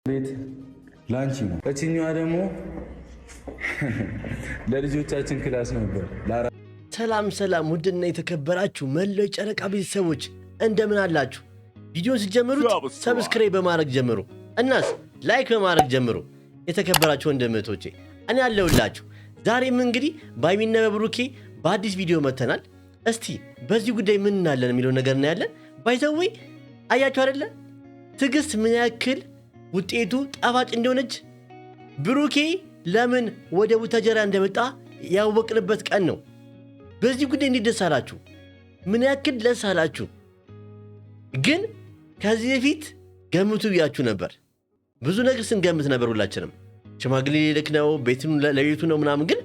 ቤት ላንቺ ነው። እቺኛዋ ደግሞ ለልጆቻችን ክላስ ነበር። ሰላም ሰላም፣ ውድና የተከበራችሁ መላው ጨረቃ ቤተሰቦች እንደምን አላችሁ? ቪዲዮን ሲጀምሩት ሰብስክራይብ በማድረግ ጀምሩ። እናስ ላይክ በማድረግ ጀምሩ። የተከበራችሁ ወንድምቶቼ እኔ አለሁላችሁ። ዛሬም እንግዲህ በሀይሚና በብሩኬ በአዲስ ቪዲዮ መተናል። እስቲ በዚህ ጉዳይ ምን እናለን የሚለው ነገር እናያለን። ባይዘዌ አያችሁ አይደለ ትዕግስት ምን ያክል ውጤቱ ጣፋጭ እንደሆነች ብሩኬ ለምን ወደ ቡታጀራ እንደመጣ ያወቅንበት ቀን ነው። በዚህ ጉዳይ እንዴት ደስ አላችሁ? ምን ያክል ደስ አላችሁ? ግን ከዚህ በፊት ገምቱ ብያችሁ ነበር። ብዙ ነገር ስንገምት ነበር ሁላችንም። ሽማግሌ ሊልክ ነው፣ ለቤቱ ነው ምናምን። ግን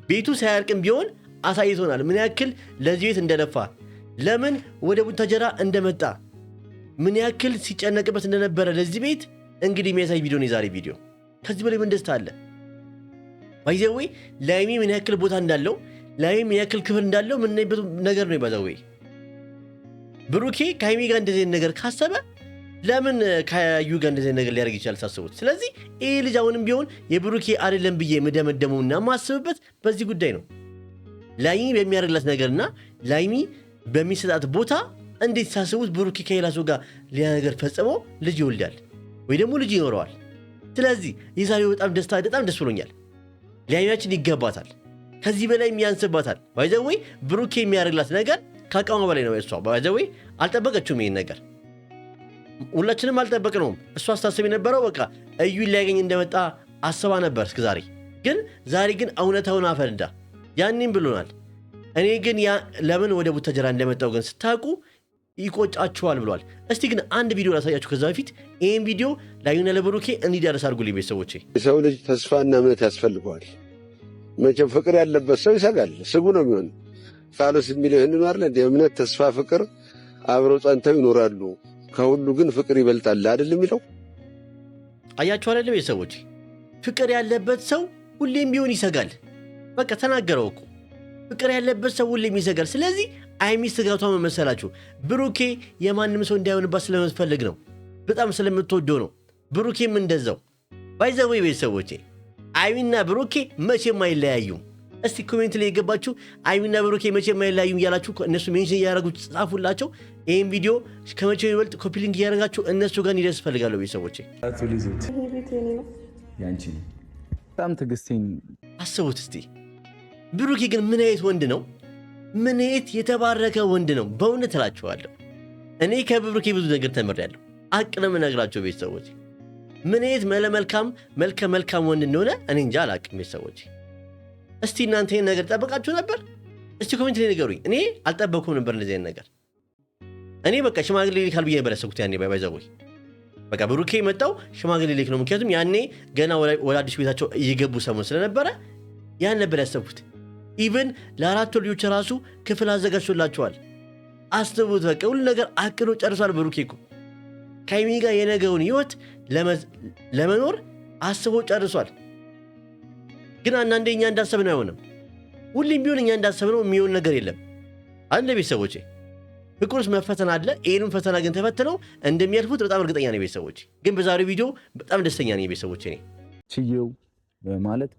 ቤቱ ሳያልቅም ቢሆን አሳይቶናል ምን ያክል ለዚህ ቤት እንደለፋ፣ ለምን ወደ ቡታጀራ እንደመጣ፣ ምን ያክል ሲጨነቅበት እንደነበረ ለዚህ ቤት እንግዲህ የሚያሳይ ቪዲዮ ነው የዛሬ ቪዲዮ። ከዚህ በላይ ምን ደስታ አለ? ባይዘዌ ለሀይሚ ምን ያክል ቦታ እንዳለው፣ ለሀይሚ ምን ያክል ክብር እንዳለው ምናይበት ነገር ነው። ባይዘዌ ብሩኬ ከሀይሚ ጋር እንደዚህ ነገር ካሰበ ለምን ከዩ ጋር እንደዚህ ነገር ሊያደርግ ይችላል ሳስቡት። ስለዚህ ይህ ልጅ አሁንም ቢሆን የብሩኬ አይደለም ብዬ የምደመደመውና ማስብበት በዚህ ጉዳይ ነው። ለሀይሚ በሚያደርግላት ነገርና ለሀይሚ በሚሰጣት ቦታ እንዴት ሳስቡት ብሩኬ ከሌላ ሰው ጋር ሌላ ነገር ፈጽሞ ልጅ ይወልዳል ወይ ደግሞ ልጅ ይኖረዋል። ስለዚህ የዛሬው በጣም ደስ ብሎኛል። ለሀይሚያችን ይገባታል፣ ከዚህ በላይ የሚያንስባታል። ባይዘዌ ብሩኬ የሚያደርግላት ነገር ከአቅሟ በላይ ነው። እሷ ባይዘዌ አልጠበቀችውም ይሄን ነገር፣ ሁላችንም አልጠበቅነውም። እሷ አስታስብ የነበረው በቃ እዩን ሊያገኝ እንደመጣ አስባ ነበር እስከ ዛሬ። ግን ዛሬ ግን እውነታውን አፈንዳ። ያኔም ብሎናል። እኔ ግን ለምን ወደ ቡታጀራ እንደመጣው ግን ስታውቁ ይቆጫችኋል ብሏል። እስቲ ግን አንድ ቪዲዮ ላሳያችሁ ከዛ በፊት። ይህን ቪዲዮ ለሀይሚና ለብሩኬ እንዲደርስ አድርጉልኝ ቤተሰቦቼ። የሰው ልጅ ተስፋና እምነት ያስፈልገዋል። መቼም ፍቅር ያለበት ሰው ይሰጋል፣ ስጉ ነው የሚሆን። ጳውሎስ የሚለው ይህን አለ እንደ እምነት፣ ተስፋ፣ ፍቅር አብረው ጸንተው ይኖራሉ፣ ከሁሉ ግን ፍቅር ይበልጣል አይደል የሚለው። አያችሁ አይደል ቤተሰቦቼ፣ ፍቅር ያለበት ሰው ሁሌም ቢሆን ይሰጋል። በቃ ተናገረው እኮ ፍቅር ያለበት ሰው ሁሌም ይሰጋል። ስለዚህ ሀይሚ ስጋቷ መመሰላችሁ ብሩኬ የማንም ሰው እንዳይሆንባት ስለምትፈልግ ነው፣ በጣም ስለምትወደው ነው። ብሩኬም እንደዛው። ባይዘዌ ቤተሰቦቼ ሀይሚና ብሩኬ መቼም አይለያዩም። እስቲ ኮሜንት ላይ የገባችሁ ሀይሚና ብሩኬ መቼም አይለያዩም እያላችሁ እነሱ ሜንሽን እያደረጋችሁ ጻፉላቸው። ይህም ቪዲዮ ከመቼው ይበልጥ ኮፒሊንግ እያደረጋችሁ እነሱ ጋር እንዲደርስ እፈልጋለሁ ቤተሰቦቼ። በጣም ትዕግስቴን አስቡት እስቲ። ብሩኬ ግን ምን አይነት ወንድ ነው? ምን አይነት የተባረከ ወንድ ነው? በእውነት እላችኋለሁ እኔ ከብሩኬ ብዙ ነገር ተምሬያለሁ። አቅንም እነግራቸው ቤተሰቦች ምን አይነት መልካም ወንድ እንደሆነ እኔ እንጃ አላቅም ቤተሰቦች። እስቲ እናንተ ይህን ነገር ጠበቃችሁ ነበር? እስቲ ኮሜንት ላይ ንገሩኝ። እኔ አልጠበኩም ነበር እንደዚህ አይነት ነገር። እኔ በቃ ሽማግሌ ሊካል ብዬ ነበር ያሰብኩት ያኔ። ባይዘቦይ በቃ ብሩኬ የመጣው ሽማግሌ ሊክ ነው። ምክንያቱም ያኔ ገና ወደ አዲስ ቤታቸው እየገቡ ሰሞን ስለነበረ ያን ነበር ያሰብኩት። ኢቨን ለአራቱ ልጆች ራሱ ክፍል አዘጋጅቶላቸዋል። አስቡት፣ በቃ ሁሉ ነገር አቅዶ ጨርሷል። ብሩኬ እኮ ከሀይሚ ጋር የነገውን ህይወት ለመኖር አስቦ ጨርሷል። ግን አንዳንዴ እኛ እንዳሰብነው አይሆንም። ሁሌም ቢሆን እኛ እንዳሰብነው የሚሆን ነገር የለም። አንድ ቤተሰቦቼ ፍቅር ውስጥ መፈተን አለ። ይህንም ፈተና ግን ተፈትነው እንደሚያልፉት በጣም እርግጠኛ ነኝ ቤተሰቦቼ። ግን በዛሬው ቪዲዮ በጣም ደስተኛ ነኝ ቤተሰቦቼ። እኔ ችዬው ማለት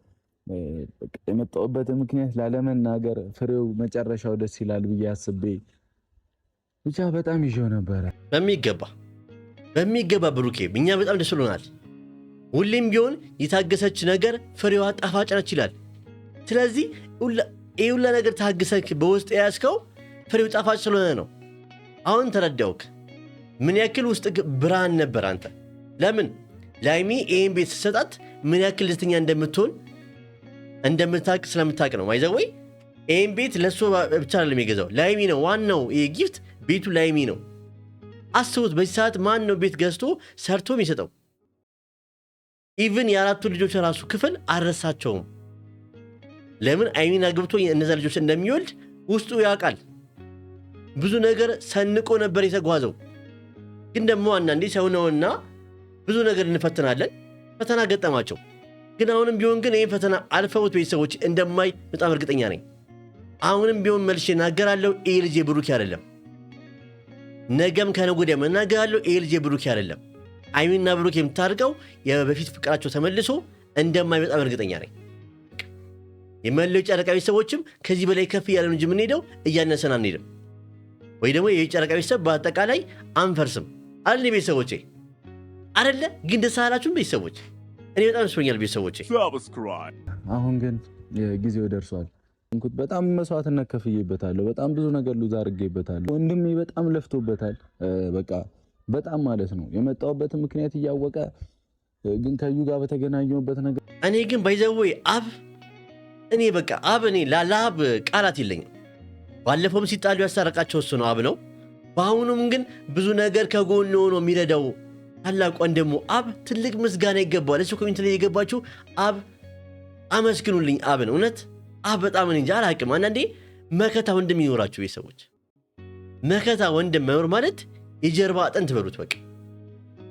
የመጣሁበት ምክንያት ላለመናገር ፍሬው መጨረሻው ደስ ይላል ብዬ አስቤ ብቻ በጣም ይዤው ነበረ። በሚገባ ብሩኬ እኛ በጣም ደስ ብሎናል። ሁሌም ቢሆን የታገሰች ነገር ፍሬዋ ጣፋጭ ነች ይላል። ስለዚህ ይህ ሁላ ነገር ታግሰክ በውስጥ የያዝከው ፍሬው ጣፋጭ ስለሆነ ነው። አሁን ተረዳውክ ምን ያክል ውስጥ ብርሃን ነበር አንተ። ለምን ለሀይሚ ይህን ቤት ስትሰጣት ምን ያክል ደስተኛ እንደምታቅ ስለምታቅ ነው። ማይዘወይ ይህን ቤት ለእሱ ብቻ አይደለም የገዛው፣ ለሀይሚ ነው። ዋናው ይህ ጊፍት ቤቱ ለሀይሚ ነው። አስቡት፣ በዚህ ሰዓት ማን ነው ቤት ገዝቶ ሰርቶ የሚሰጠው? ኢቭን የአራቱ ልጆች ራሱ ክፍል አልረሳቸውም። ለምን ሀይሚን አግብቶ እነዛ ልጆች እንደሚወልድ ውስጡ ያውቃል። ብዙ ነገር ሰንቆ ነበር የተጓዘው። ግን ደግሞ አንዳንዴ ሰው ነውና ብዙ ነገር እንፈትናለን። ፈተና ገጠማቸው። ግን አሁንም ቢሆን ግን ይህን ፈተና አልፈውት ቤተሰቦች እንደማይ በጣም እርግጠኛ ነኝ። አሁንም ቢሆን መልሼ እናገራለሁ፣ ይህ ልጅ ብሩኬ አይደለም። ነገም ከነገ ወዲያ መናገራለሁ፣ ይህ ልጅ ብሩኬ አይደለም። አይሚና ብሩክ የምታርቀው የበፊት ፍቅራቸው ተመልሶ እንደማይመጣ እርግጠኛ ነኝ። የመለው ጨረቃ ቤተሰቦችም ከዚህ በላይ ከፍ እያለ ነው እንጂ የምንሄደው እያነሰን አንሄድም። ወይ ደግሞ የጨረቃ ቤተሰብ በአጠቃላይ አንፈርስም አይደል ቤተሰቦቼ? አይደለ? ግን ደስ አላችሁም ቤተሰቦች? እኔ በጣም ደስቶኛል ቤተሰቦቼ። አሁን ግን ጊዜው ደርሷል። በጣም መስዋዕትነት ከፍዬበታለሁ። በጣም ብዙ ነገር ሉዝ አድርጌበታለሁ። ወንድሜ በጣም ለፍቶበታል። በቃ በጣም ማለት ነው። የመጣሁበትን ምክንያት እያወቀ ግን ከዩ ጋር በተገናኘሁበት ነገር እኔ ግን ባይዘዌ እኔ በቃ እኔ ለአብ ቃላት የለኝም። ባለፈውም ሲጣሉ ያሳረቃቸው እሱ ነው፣ አብ ነው። በአሁኑም ግን ብዙ ነገር ከጎን ሆኖ የሚረዳው ታላቅ ወንድሙ አብ ትልቅ ምስጋና ይገባዋል። እሱ ኮሜንት ላይ የገባችሁ አብ አመስግኑልኝ አብን። እውነት አብ በጣም እንጃ አላቅም። አንዳንዴ መከታ ወንድም ይኖራችሁ ቤተሰቦች። መከታ ወንድም መኖር ማለት የጀርባ አጥንት በሉት። በቃ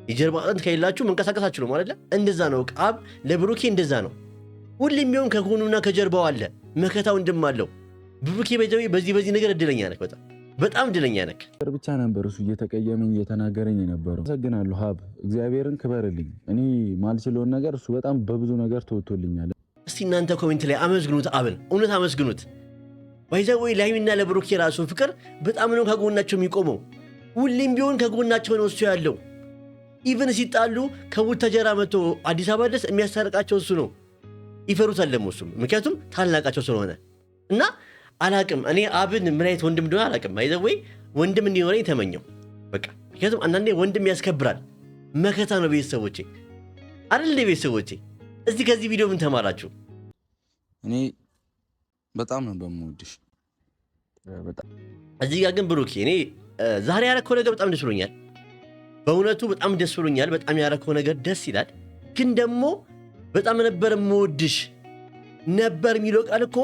የጀርባ አጥንት ከሌላችሁ መንቀሳቀስ አትችሉም ማለት ነው። እንደዛ ነው አብ ለብሩኬ እንደዛ ነው። ሁሌም ቢሆን ከጎኑና ከጀርባው አለ። መከታ ወንድም አለው። ብሩኬ በዚህ ነገር እድለኛ ነህ፣ በጣም እድለኛ ነህ። ብቻ ነበር እሱ እየተቀየመኝ እየተናገረኝ የነበረው። አመሰግናለሁ ሀብ፣ እግዚአብሔርን ክበርልኝ። እኔ ማልችለውን ነገር እሱ በጣም በብዙ ነገር ተወጥቶልኛል። እስቲ እናንተ ኮሜንት ላይ አመስግኑት አብን፣ እውነት አመስግኑት። ባይዘዌ ለሀይሚና ለብሩኬ ራሱ ፍቅር በጣም ነው ከጎናቸው የሚቆመው። ሁሌም ቢሆን ከጎናቸው ነው እሱ ያለው። ኢቨን ሲጣሉ ከቡታጀራ መጥቶ አዲስ አበባ ድረስ የሚያስታርቃቸው እሱ ነው። ይፈሩታል ደግሞ እሱም፣ ምክንያቱም ታላቃቸው ስለሆነ እና አላቅም። እኔ አብን ምን አይነት ወንድም እንደሆነ አላቅም። ባይዘዌ ወንድም እንዲኖረኝ ተመኘው በቃ። ምክንያቱም አንዳንዴ ወንድም ያስከብራል። መከታ ነው ቤተሰቦቼ፣ አይደል ቤተሰቦቼ? እስቲ ከዚህ ቪዲዮ ምን ተማራችሁ? እኔ በጣም ነው በምወድሽ። እዚህ ጋር ግን ብሩኬ እኔ ዛሬ ያረከው ነገር በጣም ደስ ብሎኛል። በእውነቱ በጣም ደስ ብሎኛል። በጣም ያረከው ነገር ደስ ይላል። ግን ደግሞ በጣም ነበር የምወድሽ ነበር የሚለው ቃል እኮ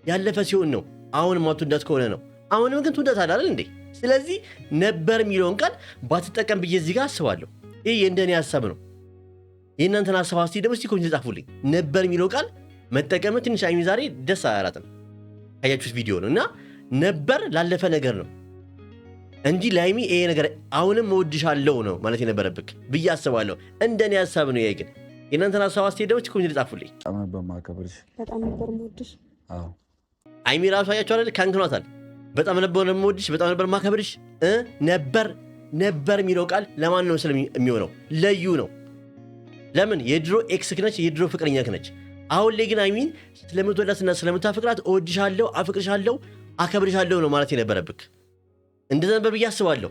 ያለፈ ሲሆን ነው። አሁንም አትወዳት ከሆነ ነው። አሁንም ግን ትወዳታለህ አይደል እንዴ? ስለዚህ ነበር የሚለውን ቃል ባትጠቀም ብዬ እዚህ ጋር አስባለሁ። ይህ የእንደኔ ሀሳብ ነው። የእናንተን ሀሳብ አስቲ ደግሞ እስቲ ኮሜንት ጻፉልኝ። ነበር የሚለው ቃል መጠቀም ትንሽ አይሚ ዛሬ ደስ አላላትም። ካያችሁት ቪዲዮ ነው እና ነበር ላለፈ ነገር ነው እንጂ ላይሚ ይሄ ነገር አሁንም እወድሻለሁ ነው ማለት የነበረብክ ብዬ አስባለሁ። እንደኔ ሀሳብ ነው። ይሄ ግን የእናንተን ሀሳብ አስቲ ደግሞ እስቲ ኮሜንት ጻፉልኝ። በጣም ነበር ማከብርሽ። በጣም ነበር የምወድሽ። አዎ አይሚ ራሱ አያችሁ አይደል? ካንክኗታል። በጣም ነበር የምወድሽ፣ በጣም ነበር ማከብርሽ። ነበር የሚለው ቃል ለማን ነው መስለ የሚሆነው? ለዩ ነው። ለምን? የድሮ ኤክስ ነች፣ የድሮ ፍቅረኛ ነች። አሁን ላይ ግን አይሚን ስለምትወዳትና ስለምታፈቅራት እወድሻለሁ፣ አፍቅርሻለሁ፣ አከብርሻለሁ ነው ማለት የነበረብክ። እንደዛ ነበር ብዬ አስባለሁ።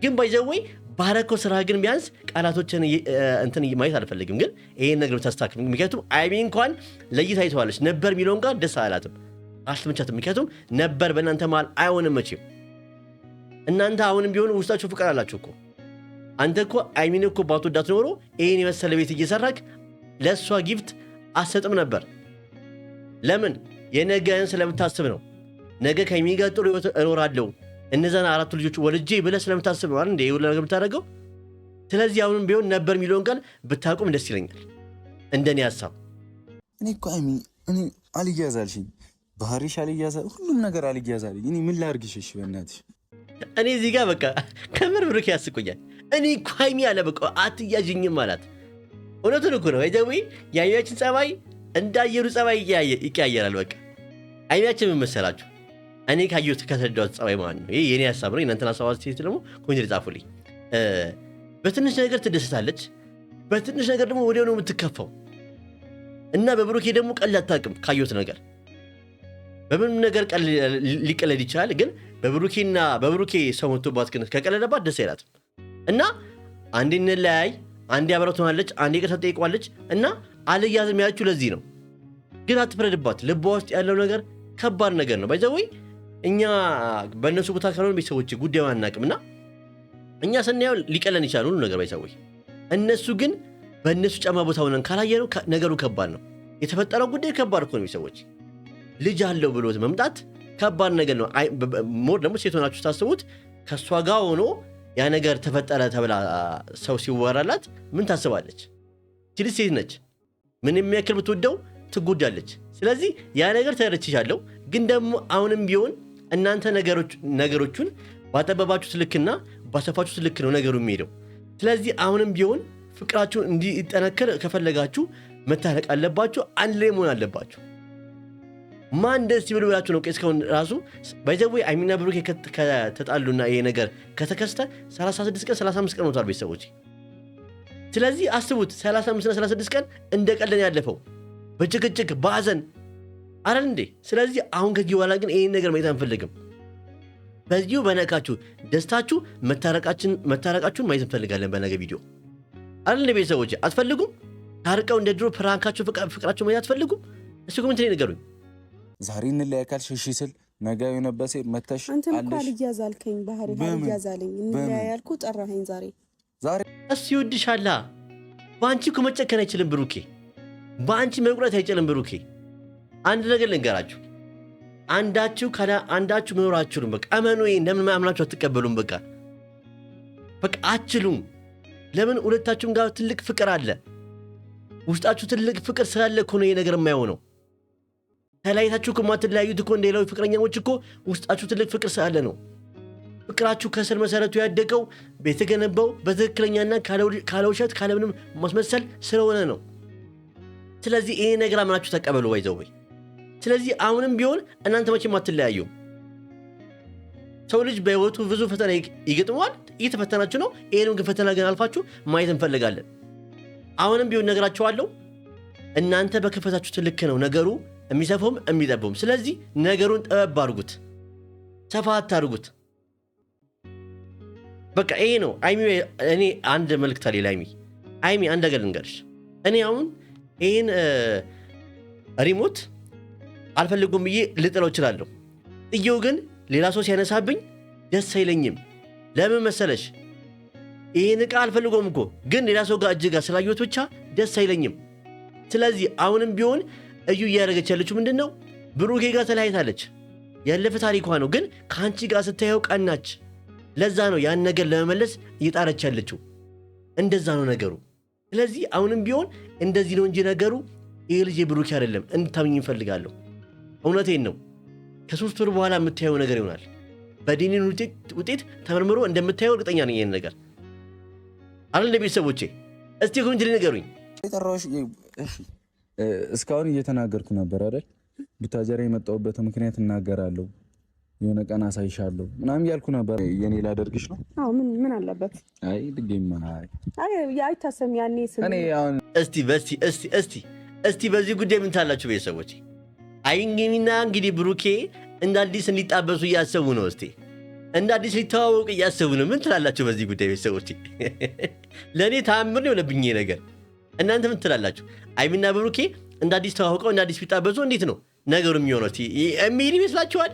ግን ባይዘወይ ባረከው ስራ ግን ቢያንስ ቃላቶችን እንትን ማየት አልፈልግም። ግን ይሄን ነገር ብታስተካክል። ምክንያቱም አይሚ እንኳን ለይታ አይተዋለች። ነበር የሚለውን ቃል ደስ አላትም፣ አልተመቻትም። ምክንያቱም ነበር በእናንተ መሃል አይሆንም መቼም። እናንተ አሁንም ቢሆን ውስጣችሁ ፍቅር አላችሁ እኮ። አንተ እኮ አይሚን እኮ ባትወዳት ኖሮ ይሄን የመሰለ ቤት እየሰራክ ለእሷ ጊፍት አሰጥም ነበር። ለምን? የነገን ስለምታስብ ነው። ነገ ከአይሚ ጋር ጥሩ ህይወት እኖራለሁ እነዛን 4 ልጆች ወልጄ ብለህ ስለምታስብ ነው አይደል እንዴ ይሁን ነገር የምታደርገው። ስለዚህ አሁንም ቢሆን ነበር የሚለውን ቃል ብታቆም ደስ ይለኛል፣ እንደኔ ሀሳብ። እኔ እኮ አይሚ እኔ አልያዛልሽኝ፣ ባህሪሽ አልያዛል፣ ሁሉም ነገር አልያዛልኝ። እኔ ምን ላድርግሽ? እሺ በእናትሽ እኔ እዚህ ጋር በቃ ከምር ብሩክ ያስቆኛል። እኔ እኮ አይሚ አለ በቃ አትያዥኝም አላት። እውነቱን እኮ ነው። አይደዊ የአይሚያችን ጸባይ እንዳየሩ ጸባይ ይቀያየራል። በቃ አይሚያችን ምን መሰላችሁ? እኔ ካየሁት ከተረዳሁት ጸባይ ማለት ነው። ይሄ የኔ ሀሳብ ነው። እናንተን ሀሳብ አስተያየት ደግሞ ኮሜንት ጻፉልኝ። በትንሽ ነገር ትደሰታለች፣ በትንሽ ነገር ደግሞ ወዲያው ነው የምትከፋው። እና በብሩኬ ደግሞ ቀልድ አታውቅም። ካየሁት ነገር በምንም ነገር ሊቀለድ ይችላል፣ ግን በብሩኬ ሰው መጥቶባት ግን ከቀለደባት ደስ አይላትም። እና አንዴ እንለያይ፣ አንዴ አብረው ትሆናለች፣ አንዴ ይቅርታ ትጠይቀዋለች። እና አልያዝም ያለችው ለዚህ ነው። ግን አትፍረድባት። ልቧ ውስጥ ያለው ነገር ከባድ ነገር ነው። ባይዘወይ እኛ በእነሱ ቦታ ካልሆነ ቤተሰቦች ጉዳዩ አናውቅም። እና እኛ ስናየው ሊቀለን ይችላል ሁሉ ነገር ባይዘወይ። እነሱ ግን በእነሱ ጫማ ቦታ ሆነን ካላየነው ነገሩ ከባድ ነው። የተፈጠረው ጉዳይ ከባድ እኮ ነው ቤተሰቦች። ልጅ አለው ብሎት መምጣት ከባድ ነገር ነው። ሞር ደግሞ ሴት ሆናችሁ ታስቡት። ከእሷ ጋር ሆኖ ያ ነገር ተፈጠረ ተብላ ሰው ሲወራላት ምን ታስባለች? ችልስ ሴት ነች። ምን የሚያክል ብትወደው ትጎዳለች። ስለዚህ ያ ነገር ተረድቻለሁ። ግን ደግሞ አሁንም ቢሆን እናንተ ነገሮቹን ባጠበባችሁት ልክና ባሰፋችሁት ልክ ነው ነገሩ የሚሄደው። ስለዚህ አሁንም ቢሆን ፍቅራችሁን እንዲጠነክር ከፈለጋችሁ መታረቅ አለባችሁ፣ አንድ ላይ መሆን አለባችሁ። ማን ደስ ይበል ብላችሁ ነው እስካሁን ራሱ ባይዘው አይሚና ብሩኬ ከተጣሉና ይሄ ነገር ከተከሰተ 36 ቀን 35 ቀን ሆኗል ቤተሰቦች። ስለዚህ አስቡት 35 እና 36 ቀን እንደ ቀልድ ያለፈው በጭቅጭቅ በሐዘን አይደል እንዴ? ስለዚህ አሁን ከዚህ በኋላ ግን ይሄን ነገር ማየት አንፈልግም። በዚሁ በነካችሁ ደስታችሁ መታረቃችሁን ማየት እንፈልጋለን በነገ ቪዲዮ አይደል እንዴ ቤተሰቦች? አትፈልጉም? ታርቀው እንደ ድሮ ፕራንካችሁ ፍቅራችሁ ማየት አትፈልጉም? እሱ ኮሜንት ላይ ንገሩኝ። ዛሬ እንለያካል ሽሽ ስል ነገ የነበሰ መተሽ አንተም እኮ አልያዛልከኝ ባህሪ አልያዛለኝ እንለያያልኩ ጠራኸኝ ዛሬ እሱ ይወድሻላ። በአንቺ እኮ መጨከን አይችልም ብሩኬ፣ በአንቺ መቁረጥ አይችልም ብሩኬ። አንድ ነገር ልንገራችሁ፣ አንዳችሁ መኖር አትችሉም። በቃ እመኑ። እንደምን ማምናችሁ አትቀበሉም። በቃ አትችሉም። ለምን? ሁለታችሁም ጋር ትልቅ ፍቅር አለ። ውስጣችሁ ትልቅ ፍቅር ስላለ እኮ ነው ይሄ ነገር የማይሆነው። ተለያይታችሁ እኮ የማትለያዩት እኮ እንደ ሌላው ፍቅረኛሞች እኮ ውስጣችሁ ትልቅ ፍቅር ስላለ ነው። ፍቅራችሁ ከስር መሰረቱ ያደገው የተገነባው በትክክለኛና ካለ ውሸት ካለምንም ማስመሰል ስለሆነ ነው። ስለዚህ ይሄ ነገር አምናችሁ ተቀበሉ ባይዘው ወይ። ስለዚህ አሁንም ቢሆን እናንተ መቼም አትለያዩም። ሰው ልጅ በህይወቱ ብዙ ፈተና ይገጥመዋል፣ እየተፈተናችሁ ነው። ይሄንም ግን ፈተና ግን አልፋችሁ ማየት እንፈልጋለን። አሁንም ቢሆን ነገራችኋለሁ፣ እናንተ በከፈታችሁት ልክ ነው ነገሩ የሚሰፋውም የሚጠበውም። ስለዚህ ነገሩን ጠበብ አድርጉት፣ ሰፋ አታድርጉት። በቃ ይሄ ነው። እኔ አንድ መልክት አለ አይሚ አንድ ነገር ልንገርሽ። እኔ አሁን ይህን ሪሞት አልፈልጉም ብዬ ልጥለው እችላለሁ። ጥዬው ግን ሌላ ሰው ሲያነሳብኝ ደስ አይለኝም። ለምን መሰለሽ? ይህን ዕቃ አልፈልጎም እኮ ግን ሌላ ሰው ጋር እጅጋ ስላየሁት ብቻ ደስ አይለኝም። ስለዚህ አሁንም ቢሆን እዩ እያደረገች ያለችው ምንድን ነው? ብሩኬ ጋር ተለያይታለች። ያለፈ ታሪኳ ነው። ግን ከአንቺ ጋር ስታየው ቀናች። ለዛ ነው ያን ነገር ለመመለስ እየጣረች ያለችው። እንደዛ ነው ነገሩ። ስለዚህ አሁንም ቢሆን እንደዚህ ነው እንጂ ነገሩ ይህ ልጅ ብሩኬ አይደለም እንድታምኝ እንፈልጋለሁ። እውነቴን ነው። ከ3 ወር በኋላ የምታየው ነገር ይሆናል። በዲኒን ውጤት ተመርምሮ እንደምታየው እርግጠኛ ነኝ። ይሄን ነገር አለ ቤተሰቦቼ፣ እስቲ ኮሜንት ላይ ንገሩኝ። እስካሁን እየተናገርኩ ነበር አይደል? ቡታጀራ የመጣሁበት ምክንያት እናገራለሁ፣ የሆነ ቀን አሳይሻለሁ ምናምን ያልኩ ነበር። የኔ ላደርግሽ ነው? አዎ ምን አለበት? አይ ድጌማ አይታሰም ያኔ እኔ አሁን እስቲ በዚህ ጉዳይ ምን ታላችሁ ቤተሰቦቼ? አይንጊና እንግዲህ ብሩኬ እንደ አዲስ እንዲጣበሱ እያሰቡ ነው። እስቲ እንደ አዲስ ሊተዋወቁ እያሰቡ ነው። ምን ትላላችሁ በዚህ ጉዳይ ቤተሰቦቼ? ለእኔ ተአምር ነው የሆነብኝ ነገር። እናንተ ምን ትላላችሁ? አይሚና ብሩኬ እንደ አዲስ ተዋውቀው እንደ አዲስ ቢጣበሱ እንዴት ነው ነገሩ የሚሆነው? የሚሄድ ይመስላችኋል?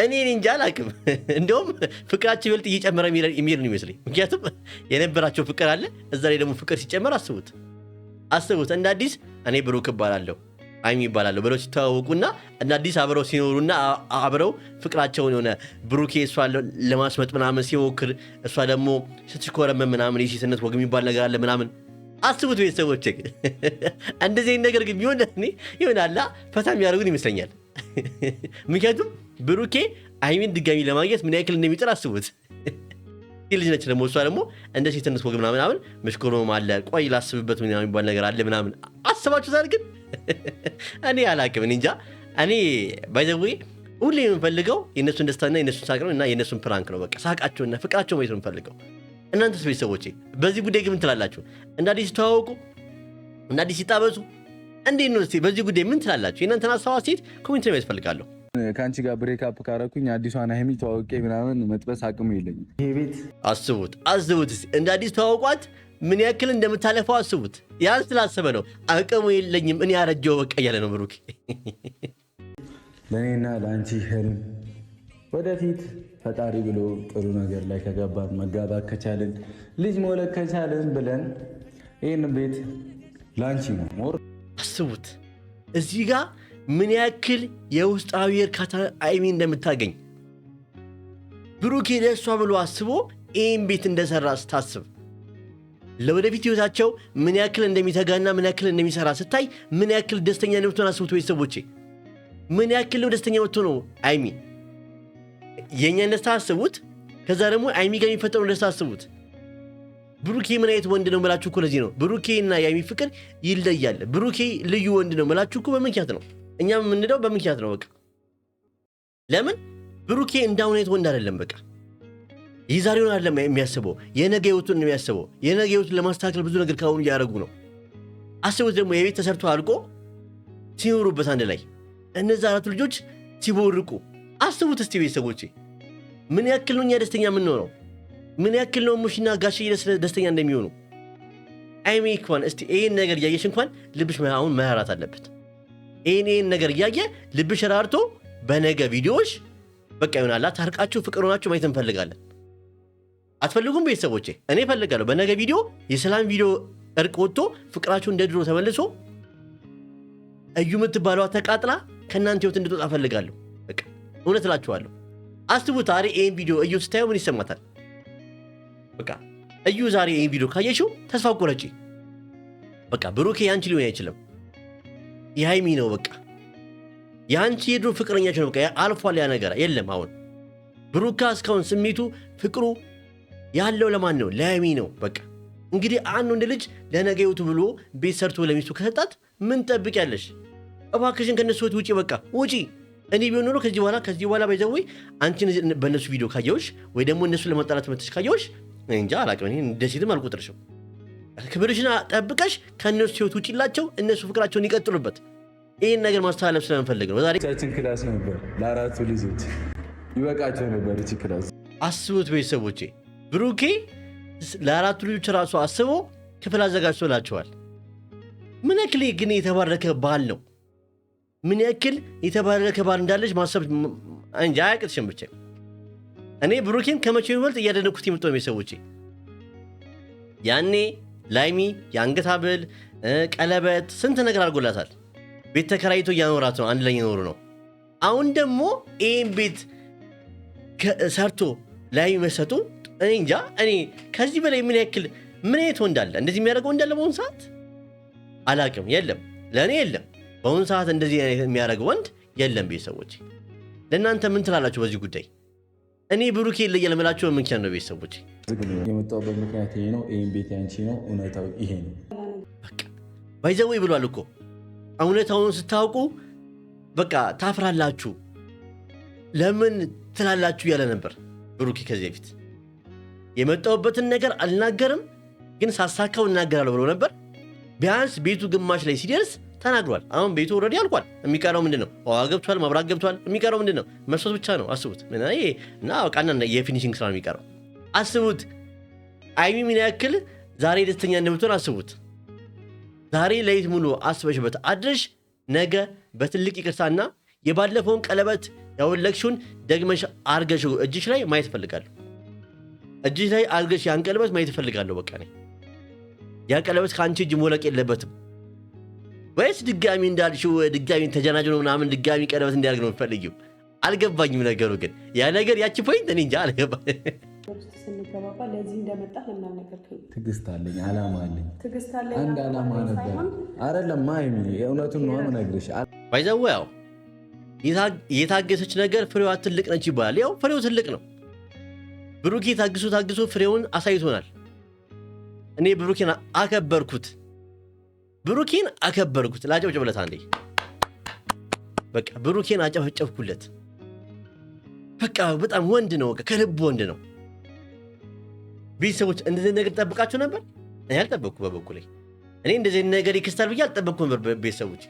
እኔ እንጃ አላቅም። እንደውም ፍቅራቸው ይበልጥ እየጨመረ የሚሄድ ነው ይመስለኝ። ምክንያቱም የነበራቸው ፍቅር አለ፣ እዛ ላይ ደግሞ ፍቅር ሲጨመር አስቡት። እንደ አዲስ እኔ ብሩክ እባላለሁ አይሚ ይባላለሁ ብለው ሲተዋወቁና እንደ አዲስ አብረው ሲኖሩና አብረው ፍቅራቸውን የሆነ ብሩኬ እሷ ለማስመጥ ምናምን ሲሞክር እሷ ደግሞ ስትሽኮረመም ምናምን የሴትነት ወግ የሚባል ነገር አለ ምናምን። አስቡት ቤተሰቦች። እንደዚህ ነገር ግን ይሆናላ ፈታ የሚያደርጉን ይመስለኛል። ምክንያቱም ብሩኬ አይሚን ድጋሚ ለማግኘት ምን ያክል እንደሚጥር አስቡት። ልጅ ነች ደግሞ እሷ ደግሞ እንደ ሴትነት ወግ ምናምን መሽኮረመም አለ፣ ቆይ ላስብበት ምናምን የሚባል ነገር አለ ምናምን። አስባችሁታል? ግን እኔ አላቅም። እንጃ እኔ ባይዘዌ ሁሌ የምንፈልገው የእነሱን ደስታና የእነሱን ሳቅ ነው እና የእነሱን ፕራንክ ነው። በቃ ሳቃቸውና ፍቅራቸው ማየት ነው የምንፈልገው። እናንተስ ቤተሰቦቼ በዚህ ጉዳይ ግን ምን ትላላችሁ? እንደ አዲስ ሲተዋወቁ እንደ አዲስ ሲጣበሱ እንዴት ነው? እስቲ በዚህ ጉዳይ ምን ትላላችሁ? የእናንተን ሀሳብ አስተያየት ኮሜንት ላይ ያስፈልጋለሁ። ከአንቺ ጋር ብሬክ አፕ ካረኩኝ አዲሷን ሀይሚ ተዋውቄ ምናምን መጥበስ አቅሙ የለኝም። ይሄ ቤት አስቡት። እንደ አዲስ ተዋውቋት ምን ያክል እንደምታለፈው አስቡት። ያን ስላሰበ ነው አቅሙ የለኝም እኔ ያረጀው በቃ እያለ ነው ብሩክ። ለእኔና ለአንቺ ህልም ወደፊት ፈጣሪ ብሎ ጥሩ ነገር ላይ ከገባን መጋባት ከቻልን ልጅ መውለድ ከቻልን ብለን ይህን ቤት ለአንቺ ነው። አስቡት እዚህ ጋር ምን ያክል የውስጣዊ እርካታ አይሚ እንደምታገኝ ብሩክ ለእሷ ብሎ አስቦ ይህን ቤት እንደሰራ ስታስብ ለወደፊት ህይወታቸው ምን ያክል እንደሚተጋና ምን ያክል እንደሚሰራ ስታይ ምን ያክል ደስተኛ እንደምትሆን አስቡት ቤተሰቦቼ። ምን ያክል ነው ደስተኛ ነው አይሚ። የእኛን ደስታ አስቡት፣ ከዛ ደግሞ አይሚ ጋር የሚፈጠሩ ደስታ አስቡት። ብሩኬ ምን አይነት ወንድ ነው መላችሁ እኮ ለዚህ ነው ብሩኬ እና የሃይሚ ፍቅር ይለያል። ብሩኬ ልዩ ወንድ ነው መላችሁ እኮ በምክንያት ነው። እኛም የምንለው በምክንያት ነው። በቃ ለምን ብሩኬ እንዳሁን አይነት ወንድ አይደለም። በቃ የዛሬውን አይደለም የሚያስበው፣ የነገ ህይወቱን ነው የሚያስበው። የነገ ህይወቱን ለማስተካከል ብዙ ነገር ካሁኑ እያደረጉ ነው። አስቡት ደግሞ የቤት ተሰርቶ አልቆ ሲኖሩበት አንድ ላይ እነዛ አራቱ ልጆች ሲቦርቁ አስቡት እስቲ ቤተሰቦቼ፣ ምን ያክል ነው እኛ ደስተኛ የምንሆነው? ምን ያክል ነው ሙሽና ጋሽዬ ደስተኛ እንደሚሆኑ? ሃይሚ እንኳን እስቲ ይሄን ነገር እያየሽ እንኳን ልብሽ አሁን መራራት አለበት። ይሄን ነገር እያየ ልብሽ ራርቶ በነገ ቪዲዮዎች በቃ ይሆናላ ታርቃችሁ ፍቅር ሆናችሁ ማየት እንፈልጋለን። አትፈልጉም ቤተሰቦቼ? እኔ እፈልጋለሁ። በነገ ቪዲዮ የሰላም ቪዲዮ እርቅ ወጥቶ ፍቅራችሁ እንደ ድሮ ተመልሶ እዩ የምትባለዋ ተቃጥላ ከእናንተ ህይወት እንድትወጣ እፈልጋለሁ። በቃ እውነት እላችኋለሁ። አስቡት ዛሬ ይሄን ቪዲዮ እዩ ስታዩ ምን ይሰማታል? በቃ እዩ ዛሬ ይሄን ቪዲዮ ካየሽው ተስፋ ቆረጪ። በቃ ብሩኬ ያንቺ ሊሆን አይችልም፣ የሃይሚ ነው። በቃ ያንቺ የድሮ ፍቅረኛሽ ነው። በቃ አልፏል፣ ያ ነገር የለም። አሁን ብሩካ እስካሁን ስሜቱ ፍቅሩ ያለው ለማን ነው? ለሃይሚ ነው። በቃ እንግዲህ አንድ ወንድ ልጅ ለነገ ህይወቱ ብሎ ቤት ሰርቶ ለሚስቱ ከሰጣት ምን ጠብቂያለሽ? እባክሽን ከነሱ ህይወት ውጪ፣ በቃ ውጪ። እኔ ቢሆን ኖሮ ከዚህ በኋላ ባይዘው አንቺን በእነሱ ቪዲዮ ካየሁሽ ወይ ደግሞ እነሱ ለማጣላት መጥተሽ ካየሁሽ እንጃ አላቅም፣ እኔ እንደ ሴትም አልቆጥርሽም። ክብርሽን ጠብቀሽ ከእነሱ ህይወት ውጪላቸው፣ እነሱ ፍቅራቸውን ይቀጥሉበት። ይህን ነገር ማስተላለፍ ስለምፈልግ ነው። ዛሬ ክላስ ነበር ለአራቱ ልጆች ይበቃቸው ነበር እቺ ክላስ። አስቡት ቤተሰቦቼ፣ ብሩኬ ለአራቱ ልጆች ራሱ አስቦ ክፍል አዘጋጅቶላቸዋል። ምን ያክል ግን የተባረከ ባል ነው። ምን ያክል የተባረከ ባል እንዳለች ማሰብ እንጂ አያቅትሽም። ብቻ እኔ ብሩኬን ከመቼው ይበልጥ እያደነኩት የምጠው ቤተሰቦቼ፣ ያኔ ላይሚ የአንገት ሐብል ቀለበት ስንት ነገር አድርጎላታል። ቤት ተከራይቶ እያኖራት ነው፣ አንድ ላይ እየኖሩ ነው። አሁን ደግሞ ይህን ቤት ሰርቶ ላይሚ መሰጡ እኔ እንጃ። እኔ ከዚህ በላይ ምን አይነት ወንድ አለ? እንደዚህ የሚያደርገው እንዳለ በአሁኑ ሰዓት አላቅም። የለም፣ ለእኔ የለም። በአሁኑ ሰዓት እንደዚህ የሚያደርግ ወንድ የለም። ቤተሰቦች ለእናንተ ምን ትላላችሁ በዚህ ጉዳይ? እኔ ብሩኬ ይለያል የምላችሁ በምክንያት ነው ቤተሰቦች። የመጣሁበት ምክንያት ይሄ ነው። ይህን ቤት ያንቺ ነው፣ እውነታው ይሄ ነው። በቃ ባይዘው ብሏል እኮ። እውነታውን ስታውቁ በቃ ታፍራላችሁ። ለምን ትላላችሁ እያለ ነበር ብሩኬ ከዚህ በፊት። የመጣሁበትን ነገር አልናገርም ግን ሳሳካው እናገራለሁ ብሎ ነበር። ቢያንስ ቤቱ ግማሽ ላይ ሲደርስ ተናግሯል። አሁን ቤቱ ኦልሬዲ አልቋል። የሚቀረው ምንድን ነው? ውሃ ገብቷል፣ መብራት ገብቷል። የሚቀረው ምንድን ነው? መስኮት ብቻ ነው። አስቡት። እና ቃና የፊኒሽንግ ስራ ነው የሚቀረው። አስቡት ሃይሚ ምን ያክል ዛሬ ደስተኛ እንደምትሆን አስቡት። ዛሬ ሌሊት ሙሉ አስበሽበት አድረሽ ነገ በትልቅ ይቅርታና የባለፈውን ቀለበት ያወለቅሽውን ደግመሽ አርገሽው እጅሽ ላይ ማየት እፈልጋለሁ። እጅሽ ላይ አርገሽ ያን ቀለበት ማየት እፈልጋለሁ። በቃ ያ ቀለበት ከአንቺ እጅ መውለቅ የለበትም። ወይስ ድጋሚ እንዳልሽው ድጋሚ ተጀናጅኖ ምናምን ድጋሚ ቀለበት እንዲያደርግ ነው የምትፈልጊው? አልገባኝም ነገሩ። ግን ያ ነገር ያቺ ፖይንት እኔ እንጃ አልገባኝ። ስንገባባ ለዚህ እንደመጣ ለምን አልነገርከኝ? ትዕግስት አለኝ፣ አላማ አለኝ። ትዕግስት አለኝ፣ አንድ አላማ ነበር አይደለም? ማይሚ የእውነቱን ነው የምነግርሽ። ባይዘው ያው የታገሰች ነገር ፍሬዋ ትልቅ ነች ይባላል። ያው ፍሬው ትልቅ ነው። ብሩኬ ታግሶ ፍሬውን አሳይቶናል። እኔ ብሩኬን አከበርኩት። ላጨብጨብለት አንዴ። በቃ ብሩኬን አጨበጨብኩለት። በቃ በጣም ወንድ ነው፣ ከልብ ወንድ ነው። ቤተሰቦች እንደዚህ ነገር ጠብቃችሁ ነበር? እኔ አልጠበቅኩ በበኩሌ። እኔ እንደዚህ ነገር ይክስታል ብዬ አልጠበቅኩ ነበር ቤተሰቦች።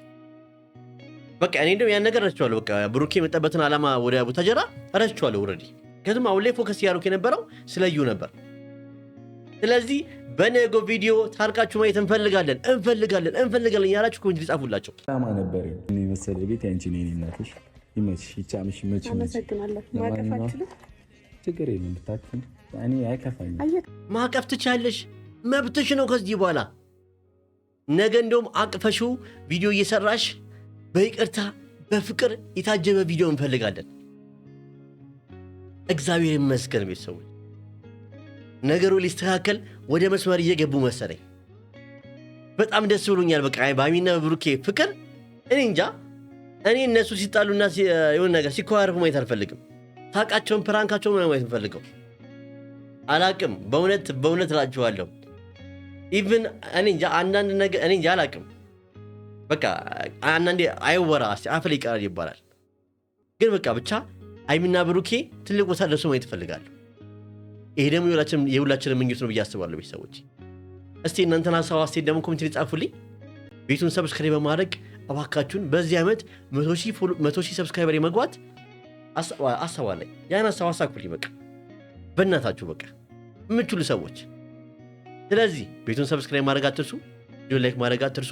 በቃ እኔ እንደውም ያን ነገር ረስቼዋለሁ። በቃ ብሩኬ የመጣበትን ዓላማ ወደ ቡታጀራ ረስቼዋለሁ ኦልሬዲ። ከዚህም አሁን ላይ ፎከስ እያደረኩ የነበረው ስለዩ ነበር። ስለዚህ በነገው ቪዲዮ ታርቃችሁ ማየት እንፈልጋለን ያላችሁ ኮሜንት ጻፉላቸው። ዓላማ ነበር የመሰለ ቤት ያንቺ ነው። እናትሽ ይመችሽ፣ ይቻምሽ፣ ይመችሽ። አመሰግናለሁ። ማቀፋችሁ ችግር የለም ብታክም እኔ አይከፋኝም። ማቀፍ ትቻለሽ፣ መብትሽ ነው። ከዚህ በኋላ ነገ እንደውም አቅፈሽው ቪዲዮ እየሰራሽ በይቅርታ በፍቅር የታጀበ ቪዲዮ እንፈልጋለን። እግዚአብሔር ይመስገን ቤተሰቦች፣ ነገሩ ሊስተካከል ወደ መስመር እየገቡ መሰለኝ። በጣም ደስ ብሎኛል። በቃ በሃይሚና በብሩኬ ፍቅር እኔ እንጃ። እኔ እነሱ ሲጣሉና የሆነ ነገር ሲኮራረፉ ማየት አልፈልግም። ሳቃቸውን ፕራንካቸውን ማየት እንፈልገው አላቅም። በእውነት እላችኋለሁ ኢቭን እኔ እንጃ አንዳንድ ነገር እኔ እንጃ አላቅም። በቃ አንዳንዴ አይወራ አፍ ላይ ይቀራል ይባላል። ግን በቃ ብቻ ሀይሚና ብሩኬ ትልቅ ቦታ ደርሶ ማየት እፈልጋለሁ። ይሄ ደግሞ የሁላችንም ምኞት ነው ብዬ አስባለሁ። ቤተሰቦች እስቲ እናንተን ሀሳብ አስተያየት ደግሞ ኮሜንት ላይ ጻፉልኝ። ቤቱን ሰብስክራይብ በማድረግ እባካችሁን በዚህ ዓመት 100,000 ሰብስክራይበር መግባት አሰባለኝ። ያን ሀሳብ አሳኩልኝ። በቃ በእናታችሁ በቃ የምትችሉ ሰዎች። ስለዚህ ቤቱን ሰብስክራይብ ማድረግ አትርሱ፣ ቪዲዮ ላይክ ማድረግ አትርሱ።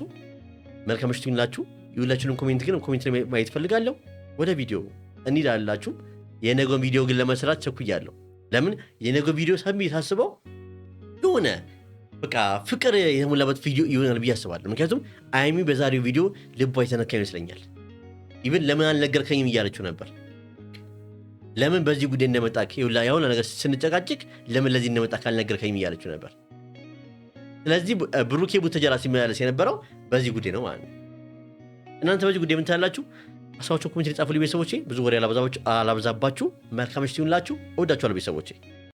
መልካም ምሽት ይሁንላችሁ። የሁላችሁንም ኮሜንት ግን ኮሜንት ላይ ማየት ፈልጋለሁ። ወደ ቪዲዮ እንሂዳላችሁ። የነገውን ቪዲዮ ግን ለመስራት ቸኩያለሁ። ለምን የነገው ቪዲዮ ሰሚ ታስበው የሆነ በቃ ፍቅር የተሞላበት ቪዲዮ ይሆናል ብዬ አስባለሁ። ምክንያቱም ሀይሚ በዛሬው ቪዲዮ ልቧ የተነካ ይመስለኛል። ኢቭን ለምን አልነገርከኝም እያለችው ነበር። ለምን በዚህ ጉዳይ እንደመጣ የሆነ ነገር ስንጨቃጭቅ ለምን ለዚህ እንደመጣ ካልነገርከኝም እያለችው ነበር። ስለዚህ ብሩኬ ቡተጀራ ሲመላለስ የነበረው በዚህ ጉዳይ ነው ማለት ነው። እናንተ በዚህ ጉዳይ ምን ትላላችሁ? ሀሳባችሁን ኮሜንት ላይ ጻፉልኝ ቤተሰቦቼ። ብዙ ወሬ አላበዛባችሁ። መልካም ምሽት ይሁንላችሁ። እወዳችኋለሁ ቤተሰቦቼ።